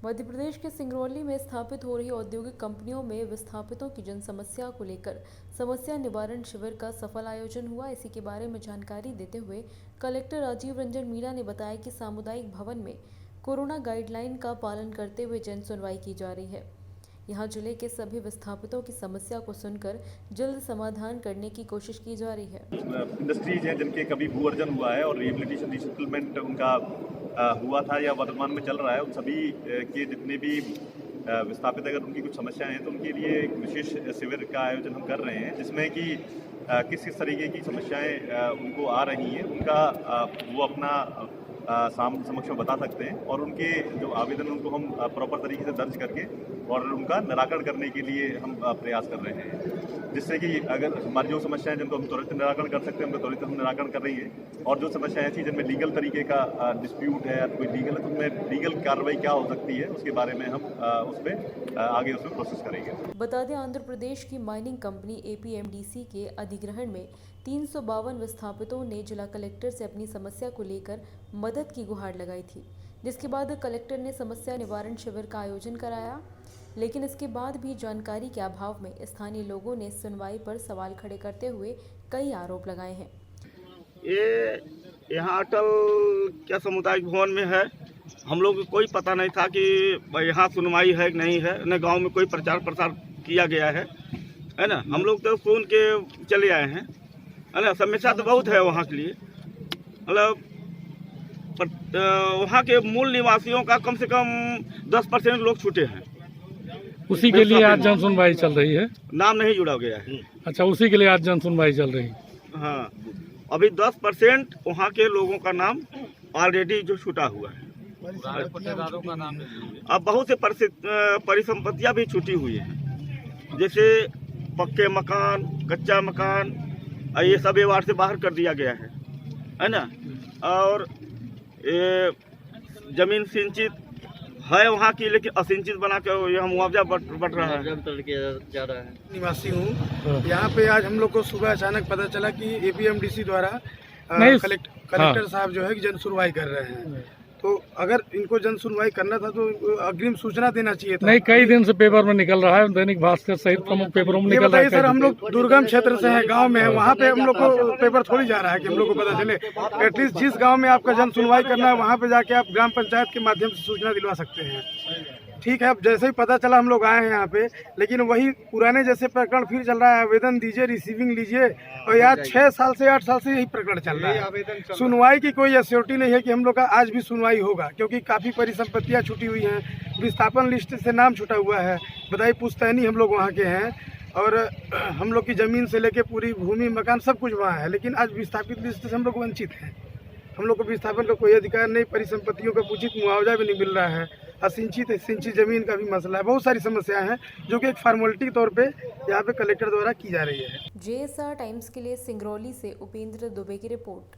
मध्य प्रदेश के सिंगरौली में स्थापित हो रही औद्योगिक कंपनियों में विस्थापितों की जन समस्या को लेकर समस्या निवारण शिविर का सफल आयोजन हुआ। इसी के बारे में जानकारी देते हुए कलेक्टर राजीव रंजन मीणा ने बताया कि सामुदायिक भवन में कोरोना गाइडलाइन का पालन करते हुए जन सुनवाई की जा रही है। यहाँ जिले के सभी विस्थापितों की समस्या को सुनकर जल्द समाधान करने की कोशिश की जा रही है। इंडस्ट्रीज हैं जिनके कभी भू अर्जन हुआ है और रिहेबिलिटेशन रिसेटलमेंट उनका हुआ था या वर्तमान में चल रहा है, उन सभी के जितने भी विस्थापित अगर उनकी कुछ समस्याएं हैं तो उनके लिए एक विशेष शिविर का आयोजन हम कर रहे हैं, जिसमें कि किस किस तरीके की समस्याएं उनको आ रही हैं उनका वो अपना समक्ष में बता सकते हैं और उनके जो आवेदन उनको हम प्रॉपर तरीके से दर्ज करके और उनका निराकरण करने के लिए हम प्रयास कर रहे हैं, जिससे कि अगर हमारी जो समस्याएं जिनको हम त्वरित निराकरण कर सकते हैं उनका त्वरित हम निराकरण कर रही है और जो समस्याएं ऐसी जिनमें लीगल तरीके का डिस्प्यूट है या कोई लीगल है तो उनमें लीगल कार्रवाई क्या हो सकती है उसके बारे में हम उस पर आगे उसमें प्रोसेस करेंगे। बता दें, आंध्र प्रदेश की माइनिंग कंपनी एपीएमडीसी के अधिग्रहण में 352 विस्थापितों ने जिला कलेक्टर से अपनी समस्या को लेकर मदद की गुहार लगाई थी, जिसके बाद कलेक्टर ने समस्या निवारण शिविर का आयोजन कराया। लेकिन इसके बाद भी जानकारी के अभाव में स्थानीय लोगों ने सुनवाई पर सवाल खड़े करते हुए कई आरोप लगाए हैं। ये यहाँ अटल क्या सामुदायिक भवन में है, हम लोग को कोई पता नहीं था कि यहाँ सुनवाई है कि नहीं है, न गांव में कोई प्रचार प्रसार किया गया है ना। हम लोग तो सुन के चले आए हैं, है ना। समस्या तो बहुत है वहाँ के लिए, मतलब वहाँ के मूल निवासियों का कम से कम 10% लोग छूटे हैं। उसी के लिए आज जन सुनवाई चल रही है। नाम नहीं जुड़ा गया है। अच्छा, उसी के लिए आज जन सुनवाई चल रही है। हाँ, अभी 10% वहाँ के लोगों का नाम ऑलरेडी जो छूटा हुआ है। अब बहुत से परिसंपत्तियां भी छूटी हुई हैं, जैसे पक्के मकान, कच्चा मकान, ये सब वार्ड से बाहर कर दिया गया है ना। और ये जमीन सिंचित है वहाँ की, लेकिन असिंचित बना के यहाँ मुआवजा बट रहा है। निवासी हूँ यहाँ पे। आज हम लोग को सुबह अचानक पता चला कि एपीएमडीसी द्वारा कलेक्टर साहब जो है जन सुनवाई कर रहे हैं। तो अगर इनको जन सुनवाई करना था तो अग्रिम सूचना देना चाहिए था। नहीं, कई दिन से पेपर में निकल रहा है, दैनिक भास्कर सहित प्रमुख पेपरों में निकल रहा है। सर, हम लोग दुर्गम क्षेत्र से हैं, गांव में है, वहाँ पे हम लोग को पेपर थोड़ी जा रहा है कि हम लोग को पता चले। एटलीस्ट जिस गांव में आपका जन सुनवाई करना है वहाँ पे जाके आप ग्राम पंचायत के माध्यम से सूचना दिलवा सकते हैं। ठीक है, अब जैसे ही पता चला हम लोग आए हैं यहाँ पे, लेकिन वही पुराने जैसे प्रकरण फिर चल रहा है। आवेदन दीजिए, रिसीविंग लीजिए, और यार 6 साल से 8 साल से यही प्रकरण चल रहा है। सुनवाई की कोई एश्योरिटी नहीं है कि हम लोग का आज भी सुनवाई होगा, क्योंकि काफ़ी परिसंपत्तियाँ छूटी हुई हैं, विस्थापन लिस्ट से नाम छूटा हुआ है, बधाई पुश्तैनी हम लोग वहाँ के हैं, और हम लोग की ज़मीन से लेके पूरी भूमि मकान सब कुछ वहाँ है, लेकिन आज विस्थापित लिस्ट से हम लोग वंचित हैं। हम लोग को विस्थापन का कोई अधिकार नहीं, परिसंपत्तियों का उचित मुआवजा भी नहीं मिल रहा है, सिंचित जमीन का भी मसला है। बहुत सारी समस्याएं हैं जो कि एक फॉर्मेलिटी के तौर पे यहाँ पे कलेक्टर द्वारा की जा रही है। JSR टाइम्स के लिए सिंगरौली से उपेंद्र दुबे की रिपोर्ट।